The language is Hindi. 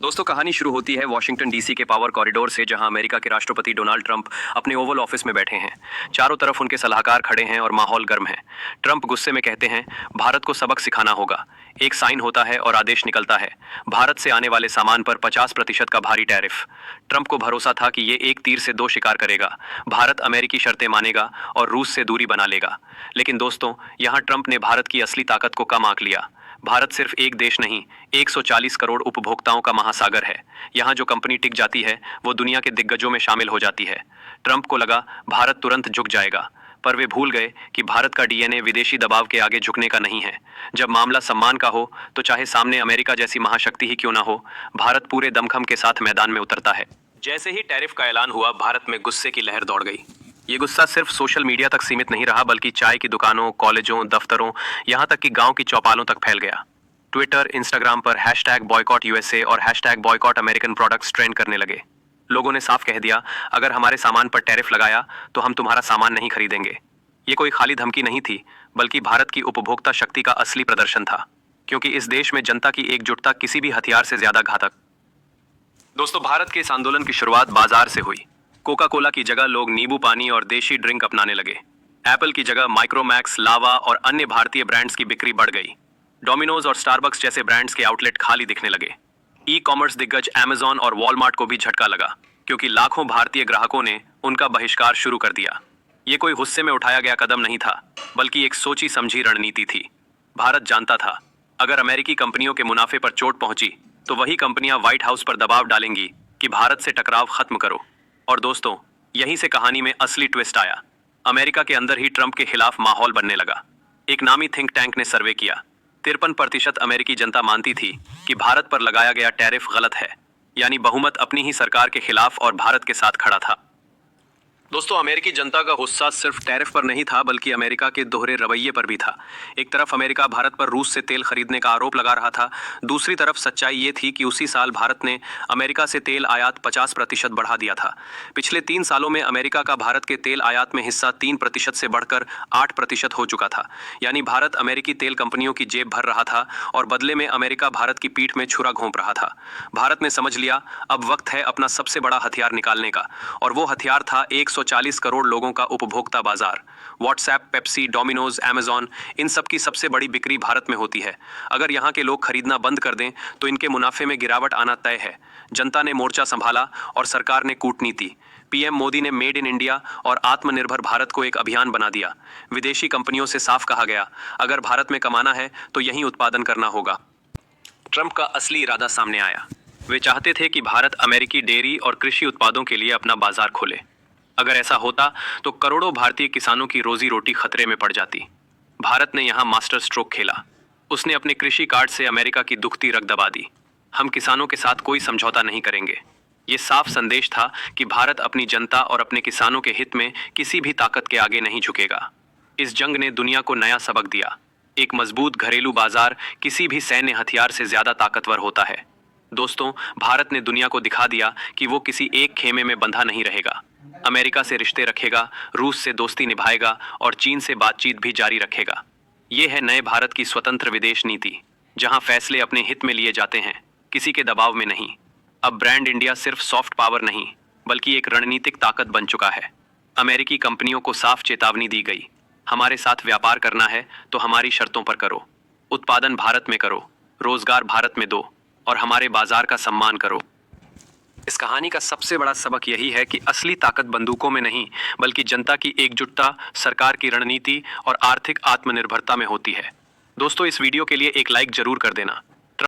दोस्तों, कहानी शुरू होती है वॉशिंगटन डीसी के पावर कॉरिडोर से, जहां अमेरिका के राष्ट्रपति डोनाल्ड ट्रंप अपने ओवल ऑफिस में बैठे हैं। चारों तरफ उनके सलाहकार खड़े हैं और माहौल गर्म है। ट्रंप गुस्से में कहते हैं, भारत को सबक सिखाना होगा। एक साइन होता है और आदेश निकलता है, भारत से आने वाले सामान पर 50% का भारी टैरिफ। ट्रंप को भरोसा था कि ये एक तीर से दो शिकार करेगा। भारत अमेरिकी शर्तें मानेगा और रूस से दूरी बना लेगा। लेकिन दोस्तों, यहाँ ट्रंप ने भारत की असली ताकत को कम आंक लिया। भारत सिर्फ एक देश नहीं, 140 करोड़ उपभोक्ताओं का महासागर है। यहाँ जो कंपनी टिक जाती है वो दुनिया के दिग्गजों में शामिल हो जाती है। ट्रंप को लगा भारत तुरंत झुक जाएगा, पर वे भूल गए कि भारत का डीएनए विदेशी दबाव के आगे झुकने का नहीं है। जब मामला सम्मान का हो तो चाहे सामने अमेरिका जैसी महाशक्ति ही क्यों ना हो, भारत पूरे दमखम के साथ मैदान में उतरता है। जैसे ही टैरिफ का ऐलान हुआ, भारत में गुस्से की लहर दौड़ गई। ये गुस्सा सिर्फ सोशल मीडिया तक सीमित नहीं रहा, बल्कि चाय की दुकानों, कॉलेजों, दफ्तरों, यहाँ तक कि गांव की चौपालों तक फैल गया। ट्विटर, इंस्टाग्राम पर #बॉयकॉट USA और #बॉयकॉट अमेरिकन प्रोडक्ट्स ट्रेंड करने लगे। लोगों ने साफ कह दिया, अगर हमारे सामान पर टैरिफ लगाया तो हम तुम्हारा सामान नहीं खरीदेंगे। ये कोई खाली धमकी नहीं थी, बल्कि भारत की उपभोक्ता शक्ति का असली प्रदर्शन था, क्योंकि इस देश में जनता की एकजुटता किसी भी हथियार से ज्यादा घातक। दोस्तों, भारत के इस आंदोलन की शुरुआत बाजार से हुई। कोका कोला की जगह लोग नींबू पानी और देशी ड्रिंक अपनाने लगे। एप्पल की जगह माइक्रोमैक्स, लावा और अन्य भारतीय ब्रांड्स की बिक्री बढ़ गई। डोमिनोज और स्टारबक्स जैसे ब्रांड्स के आउटलेट खाली दिखने लगे। ई कॉमर्स दिग्गज अमेजॉन और वॉलमार्ट को भी झटका लगा, क्योंकि लाखों भारतीय ग्राहकों ने उनका बहिष्कार शुरू कर दिया। ये कोई गुस्से में उठाया गया कदम नहीं था, बल्कि एक सोची समझी रणनीति थी। भारत जानता था, अगर अमेरिकी कंपनियों के मुनाफे पर चोट पहुंची तो वही कंपनियां व्हाइट हाउस पर दबाव डालेंगी कि भारत से टकराव खत्म करो। और दोस्तों, यहीं से कहानी में असली ट्विस्ट आया। अमेरिका के अंदर ही ट्रंप के खिलाफ माहौल बनने लगा। एक नामी थिंक टैंक ने सर्वे किया। 53% अमेरिकी जनता मानती थी कि भारत पर लगाया गया टैरिफ गलत है, यानी बहुमत अपनी ही सरकार के खिलाफ और भारत के साथ खड़ा था। दोस्तों, अमेरिकी जनता का गुस्सा सिर्फ टैरिफ पर नहीं था, बल्कि अमेरिका के दोहरे रवैये पर भी था। एक तरफ अमेरिका भारत पर रूस से तेल खरीदने का आरोप लगा रहा था, दूसरी तरफ सच्चाई ये थी कि उसी साल भारत ने अमेरिका से तेल आयात 50% बढ़ा दिया था। पिछले 3 सालों में अमेरिका का भारत के तेल आयात में हिस्सा 3% से बढ़कर 8% हो चुका था। यानी भारत अमेरिकी तेल कंपनियों की जेब भर रहा था और बदले में अमेरिका भारत की पीठ में छुरा घोंप रहा था। भारत ने समझ लिया, अब वक्त है अपना सबसे बड़ा हथियार निकालने का, और वो हथियार था 140 करोड़ लोगों का उपभोक्ता बाजार। व्हाट्सएप, पेप्सी, डोमिनोज, अमेजॉन, इन सब की सबसे बड़ी बिक्री भारत में होती है। अगर यहाँ के लोग खरीदना बंद कर दें तो इनके मुनाफे में गिरावट आना तय है। जनता ने मोर्चा संभाला और सरकार ने कूटनीति। पीएम मोदी ने मेड इन इंडिया और आत्मनिर्भर भारत को एक अभियान बना दिया। विदेशी कंपनियों से साफ कहा गया, अगर भारत में कमाना है तो यहीं उत्पादन करना होगा। ट्रंप का असली इरादा सामने आया। वे चाहते थे कि भारत अमेरिकी डेयरी और कृषि उत्पादों के लिए अपना बाजार खोले। अगर ऐसा होता तो करोड़ों भारतीय किसानों की रोजी रोटी खतरे में पड़ जाती। भारत ने यहाँ मास्टर स्ट्रोक खेला। उसने अपने कृषि कार्ड से अमेरिका की दुखती रग दबा दी। हम किसानों के साथ कोई समझौता नहीं करेंगे। ये साफ संदेश था कि भारत अपनी जनता और अपने किसानों के हित में किसी भी ताकत के आगे नहीं झुकेगा। इस जंग ने दुनिया को नया सबक दिया। एक मजबूत घरेलू बाजार किसी भी सैन्य हथियार से ज्यादा ताकतवर होता है। दोस्तों, भारत ने दुनिया को दिखा दिया कि वो किसी एक खेमे में बंधा नहीं रहेगा। अमेरिका से रिश्ते रखेगा, रूस से दोस्ती निभाएगा और चीन से बातचीत भी जारी रखेगा। ये है नए भारत की स्वतंत्र विदेश नीति, जहां फैसले अपने हित में लिए जाते हैं, किसी के दबाव में नहीं। अब ब्रांड इंडिया सिर्फ सॉफ्ट पावर नहीं, बल्कि एक रणनीतिक ताकत बन चुका है। अमेरिकी कंपनियों को साफ चेतावनी दी गई, हमारे साथ व्यापार करना है तो हमारी शर्तों पर करो। उत्पादन भारत में करो, रोजगार भारत में दो और हमारे बाजार का सम्मान करो। इस कहानी का सबसे बड़ा सबक यही है कि असली ताकत बंदूकों में नहीं, बल्कि जनता की एकजुटता, सरकार की रणनीति और आर्थिक आत्मनिर्भरता में होती है। दोस्तों, इस वीडियो के लिए एक लाइक जरूर कर देना।